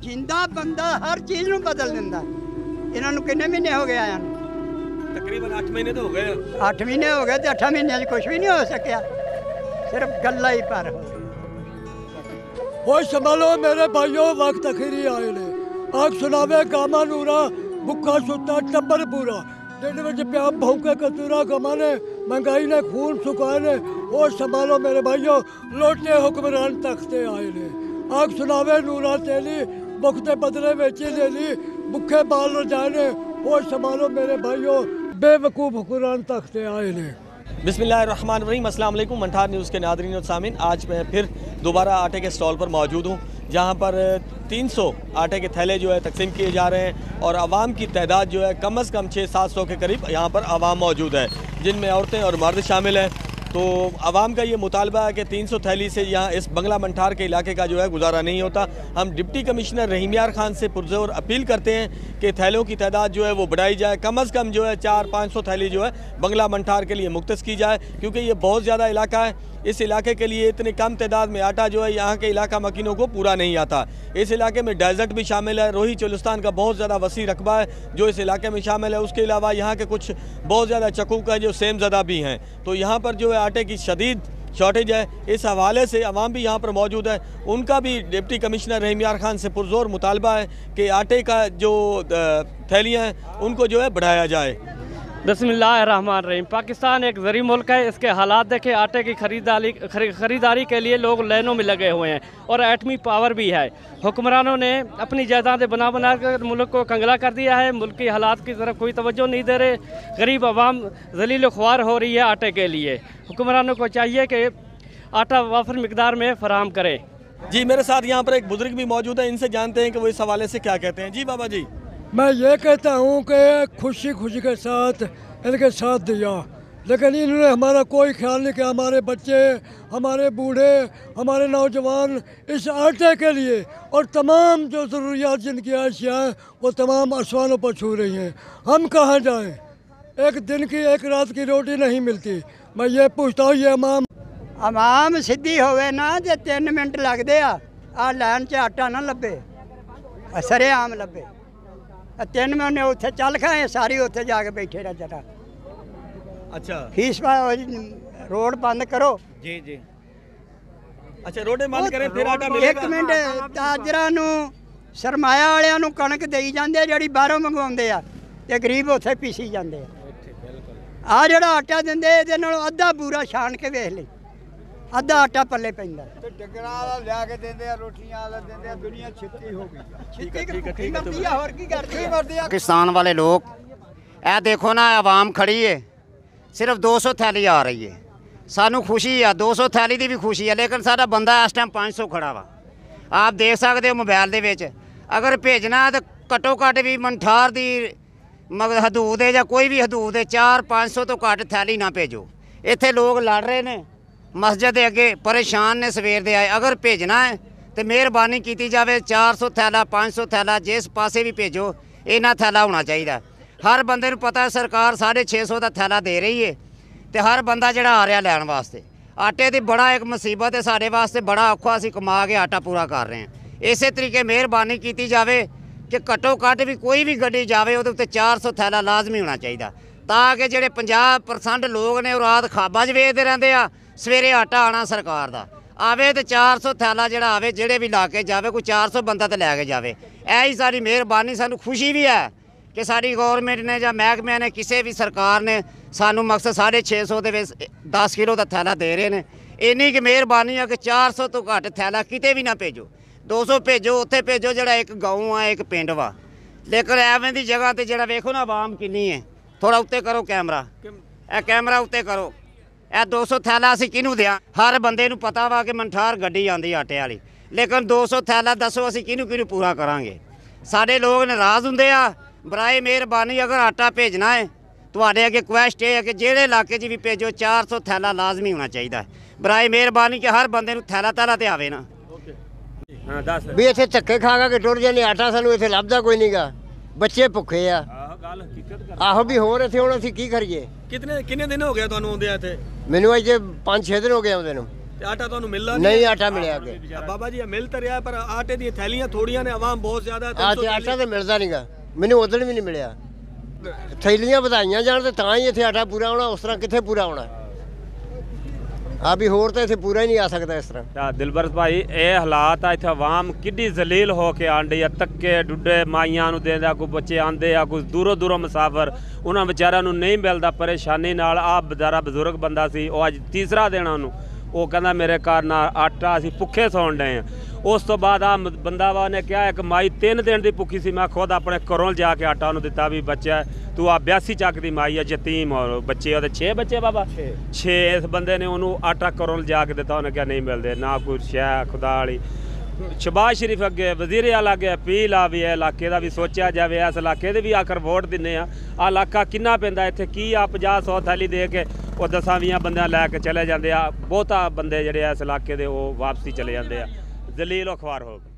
जिंदा बंदा हर चीज़ नूं बदल दिंदा। इन्हां नूं किन्ने महीने हो गए आया? तकरीबन 8 महीने तो हो गए। 8 महीने हो गए, तो 8 महीनों कुछ भी नहीं हो सकिया, सिर्फ गल्ला ही पर हो गई। वो संभालो मेरे भाइयों, वक्त अखीरी आए ने। आग सुनावे गामा नूरा, भुखा सुता टब्बर पूरा। ढिड विच पिया भौंके कतूरा, गमा ने महंगाई ने खून सुखाए ने। वो संभालो मेरे भाइयों, लोटे हुक्मरान तख्ते आए ने। आग सुनावे नूरा तेली, मुखते बदले वेची ले ली, भुखे बाल रजाए ने। वो संभालो मेरे भाइयों, बेवकूफ़ हुक्मरान तख्ते आए ने। बिस्मिल्लाहिर्रहमानिर्रहीम। अस्सलाम वालेकुम। मंठार न्यूज़ के नादरीन और सामीन, आज मैं फिर दोबारा आटे के स्टॉल पर मौजूद हूँ, जहाँ पर 300 आटे के थैले जो है तकसीम किए जा रहे हैं और आवाम की तादाद जो है कम से कम 600-700 के करीब यहाँ पर आवाम मौजूद है, जिनमें औरतें और मर्द शामिल हैं। तो आवाम का ये मुतालबा है कि 300 थैली से यहाँ इस बंगला मंठार के इलाके का जो है गुजारा नहीं होता। हम डिप्टी कमिश्नर रहीम यार खान से पुरज़ोर अपील करते हैं कि थैलों की तादाद जो है वो बढ़ाई जाए, कम से कम जो है 400-500 थैली जो है बंगला मंठार के लिए मुख्तस की जाए, क्योंकि ये बहुत ज़्यादा इलाका है। इस इलाके के लिए इतनी कम तादाद में आटा जो है यहाँ के इलाका मकीनों को पूरा नहीं आता। इस इलाके में डेजर्ट भी शामिल है, रोही चोलिस्तान का बहुत ज़्यादा वसी रकबा है जो इस इलाके में शामिल है। उसके अलावा यहाँ के कुछ बहुत ज़्यादा चकूक है जो सेम ज़दा भी हैं। तो यहाँ पर जो है आटे की शदीद शॉर्टेज है। इस हवाले से अवाम भी यहाँ पर मौजूद है, उनका भी डिप्टी कमिश्नर रहीम यार खान से पुरज़ोर मुतालबा है कि आटे का जो थैलियाँ हैं उनको जो है बढ़ाया जाए। बिस्मिल्लाहिर्रहमानिर्रहीम। पाकिस्तान एक ज़री मुल्क है, इसके हालात देखें। आटे की खरीदारी के लिए लोग लाइनों में लगे हुए हैं और एटमी पावर भी है। हुक्मरानों ने अपनी जायदादें बना कर मुल्क को कंगला कर दिया है, मुल्क की हालात की तरफ कोई तवज्जो नहीं दे रहे। गरीब आवाम ज़लील ख्वार हो रही है आटे के लिए। हुक्मरानों को चाहिए कि आटा वाफिर मिकदार में फराहम करें। जी, मेरे साथ यहाँ पर एक बुजुर्ग भी मौजूद है, इनसे जानते हैं कि वो इस हवाले से क्या कहते हैं। जी बाबा जी। मैं ये कहता हूँ कि खुशी खुशी के साथ इनके साथ दिया, लेकिन इन्होंने हमारा कोई ख्याल नहीं किया। हमारे बच्चे, हमारे बूढ़े, हमारे नौजवान इस आटे के लिए और तमाम जो ज़रूरियात जिनकी अशिया हैं वो तमाम आसमानों पर छू रही हैं। हम कहाँ जाएं? एक दिन की एक रात की रोटी नहीं मिलती। मैं ये पूछता हूँ, ये अवाम सीधी होवे ना जे 3 मिनट लगते आ लाइन 'च आटा ना लभे, सरेआम लभे। 3 महीने उत्थे चल खाए, सारी उत्थे जाके बैठे रह जरा। अच्छा, फीस रोड बंद करो। जी जी। अच्छा, रोडे बंद करें फिर आटा मिलेगा। 1 मिनट ताजरां नूं सरमाया वालियां नूं कणक देई जांदे आ जिहड़ी बाहरों मंगवाउंदे आ, ते गरीब उत्थे पीसी जांदे आ। आ जिहड़ा आटा दिंदे इहदे नालों अद्धा बूरा छाण के वेख लई, अद्धा आटा पल्ले पैंदा। ਤੇ ਡੰਗਰਾਂ ਵਾਲਾ ਲਿਆ ਕੇ ਦਿੰਦੇ ਆ, ਰੋਟੀਆਂ ਵਾਲਾ ਦਿੰਦੇ ਆ। ਦੁਨੀਆ ਛਿੱਤੀ ਹੋ ਗਈ, ਛਿੱਤੀ ਮਰਦੀ ਆ, ਹੋਰ ਕੀ ਕਰਦੀ ਆ? पाकिस्तान वाले लोग ए देखो ना, आवाम खड़ी है, सिर्फ 200 थैली आ रही है। सानू खुशी है, 200 थैली की भी खुशी है, लेकिन साडा बंदा इस टाइम 500 खड़ा वा। आप देख सकते हो मोबाइल दे विच। अगर भेजना तो घट्टो घट्ट भी मंठार दी मगर हदूद है या कोई भी हदूद है, 400-500 तो घट थैली ना भेजो। इत्थे लोग लड़ रहे ने मस्जिद अगे, परेशान ने सवेर दे आए। अगर भेजना है तो मेहरबानी की जाए, 400 थैला 500 थैला जिस पासे भी भेजो, इन्ना थैला होना चाहिए। हर बंदे नूं पता सरकार 650 का थैला दे रही है, तो हर बंदा जिहड़ा आ रहा लैण वास्ते। आटे की बड़ा एक मुसीबत है साढ़े वास्ते, बड़ा औखा असीं कमा के आटा पूरा कर रहे हैं। इस तरीके मेहरबानी की जाए कि घट्टो घट्ट भी कोई भी गड्डी जाए उहदे उत्ते 400 थैला लाजमी होना चाहिए, ताकि जिहड़े 50% लोग ने रात खाबा च वेचदे रहिंदे आ, सवेरे आटा आना सरकार दा आवे तो 400 थैला जिहड़ा आवे, जिहड़े भी इलाके जावे कोई 400 बंदा तो लैके जावे। यही सारी मेहरबानी। सानू खुशी भी है कि साडी गौरमेंट ने या महकमे ने, किसी भी सरकार ने सानू मकसद 650 दे 10 किलो का थैला दे रहे हैं। इन्नी की मेहरबानी है कि 400 तो घट थैला किते भी ना भेजो। 200 भेजो, उत्थे भेजो जिहड़ा एक गाँव आ, एक पिंड वा। लेकिन एवें दी जगह ते जिहड़ा वेखो ना आवाम किन्नी है। थोड़ा उत्ते करो कैमरा, ए कैमरा उत्ते करो। ਇਹ 200 थैला असीं किनू दियां? हर बंदे नूं पता वा कि मंठार गड्डी आंदी आटे वाली, लेकिन 200 थैला दसो असीं किनू पूरा करांगे? साडे लोग नाराज़ हुंदे आ। बराए मेहरबानी अगर आटा भेजना है तुहाडे अगे रिक्वेस्ट है कि जेहड़े इलाके 'च भी भेजो 400 थैला लाजमी होना चाहिए। बराए मेहरबानी कि हर बंदे नूं थैला ते आवे ना। भी इत्थे धक्के खा के टुर जाने, आटा सानू इत्थे लभदा कोई नहीं गा। बच्चे भुखे आ। आहो भी होर इत्थे हुण असीं की करिए? कितने दिन हो गए तुहानूं आउंदे इत्थे? मैनू अजे 5-6 दिन हो गए आउंदे नूं। ਤੇ ਆਟਾ ਤੁਹਾਨੂੰ ਮਿਲਦਾ ਨਹੀਂ ਆਟਾ ਮਿਲਿਆ ਅੱਗੇ। ਬਾਬਾ ਜੀ ਇਹ ਮਿਲ ਤਾਂ ਰਿਹਾ ਪਰ ਆਟੇ ਦੀਆਂ ਥੈਲੀਆਂ ਥੋੜੀਆਂ ਨੇ, ਆਵਾਮ ਬਹੁਤ ਜ਼ਿਆਦਾ ਹੈ। ਅੱਜ ਆਟਾ ਤਾਂ ਮਿਲਦਾ ਨਹੀਂਗਾ, ਮੈਨੂੰ ਉਦੋਂ ਵੀ ਨਹੀਂ ਮਿਲਿਆ। ਥੈਲੀਆਂ ਵਧਾਈਆਂ ਜਾਣ ਤੇ ਤਾਂ ਹੀ ਇੱਥੇ ਆਟਾ ਪੂਰਾ ਹੋਣਾ, ਉਸ ਤਰ੍ਹਾਂ ਕਿੱਥੇ ਪੂਰਾ ਹੋਣਾ। ਆ ਵੀ ਹੋਰ ਤਾਂ ਇੱਥੇ ਪੂਰਾ ਹੀ ਨਹੀਂ ਆ ਸਕਦਾ ਇਸ ਤਰ੍ਹਾਂ। ਦਿਲਬਰ ਭਾਈ ਇਹ ਹਾਲਾਤ ਆ, ਇੱਥੇ ਆਵਾਮ ਕਿੱਡੀ ਜ਼ਲੀਲ ਹੋ ਕੇ ਆਂਡੀ ਆ, ਤੱਕੇ ਡੁੱਡੇ ਮਾਈਆਂ ਨੂੰ ਦੇਂਦਾ, ਕੋਈ ਬੱਚੇ ਆਂਦੇ ਆ, ਕੋਈ ਦੂਰੋਂ ਦੂਰੋਂ ਮੁਸਾਫਰ, ਉਹਨਾਂ ਵਿਚਾਰਿਆਂ ਨੂੰ ਨਹੀਂ ਮਿਲਦਾ ਪਰੇਸ਼ਾਨੀ ਨਾਲ। ਆ ਬਜ਼ਾਰਾ ਬਜ਼ੁਰਗ ਬੰਦਾ ਸੀ, ਉਹ ਅੱਜ ਤੀਸਰਾ ਦਿਨ ਉਹਨੂੰ, ਉਹ ਕਹਿੰਦਾ ਮੇਰੇ ਘਰ ਨਾਲ ਆਟਾ ਅਸੀਂ ਭੁੱਖੇ ਸੌਣ ਡਏ ਆ। ਉਸ ਤੋਂ ਬਾਅਦ ਆ ਬੰਦਾ ਵਾ ਨੇ ਕਿਹਾ ਇੱਕ ਮਾਈ 3 ਦਿਨ ਦੀ ਭੁੱਖੀ ਸੀ, ਮੈਂ ਖੁਦ ਆਪਣੇ ਘਰੋਂ ਜਾ ਕੇ ਆਟਾ ਉਹਨੂੰ ਦਿੱਤਾ ਵੀ ਬੱਚਾ ਤੂੰ ਆ 82 ਚੱਕ ਦੀ ਮਾਈ ਆ, ਯਤੀਮ ਔਰ ਬੱਚੇ ਉਹਦੇ 6 ਬੱਚੇ ਬਾਬਾ 6। ਇਸ ਬੰਦੇ ਨੇ ਉਹਨੂੰ ਆਟਾ ਘਰੋਂ ਜਾ ਕੇ ਦਿੱਤਾ, ਉਹਨੇ ਕਿਹਾ ਨਹੀਂ ਮਿਲਦੇ ਨਾ ਕੋਈ ਸ਼ੈ ਖੁਦਾ ਵਾਲੀ। ਸ਼ਬਾਜ਼ ਸ਼ਰੀਫ ਅੱਗੇ ਵਜ਼ੀਰ ਆਲਾ ਅੱਗੇ ਅਪੀਲ ਆ ਵੀ ਇਹ ਇਲਾਕੇ ਦਾ ਵੀ ਸੋਚਿਆ ਜਾਵੇ, ਇਸ ਇਲਾਕੇ ਦੇ ਵੀ ਆਖਰ ਵੋਟ ਦਿੰਨੇ ਆ। ਆ ਇਲਾਕਾ ਕਿੰਨਾ ਪੈਂਦਾ ਇੱਥੇ, ਕੀ ਆ 50-100 ਥੈਲੀ ਦੇ ਕੇ ਉਹ 10-20 ਬੰਦਿਆਂ ਲੈ ਕੇ ਚਲੇ ਜਾਂਦੇ ਆ। ਬਹੁਤਾ ਬੰਦੇ ਜਿਹੜੇ ਆ ਇਸ ਇਲਾਕੇ ਦੇ ਉਹ ਵਾਪਸੀ ਚਲੇ ਜਾਂਦੇ ਆ, ਜ਼ਲੀਲ ਅਖਵਾਰ ਹੋ ਕੇ।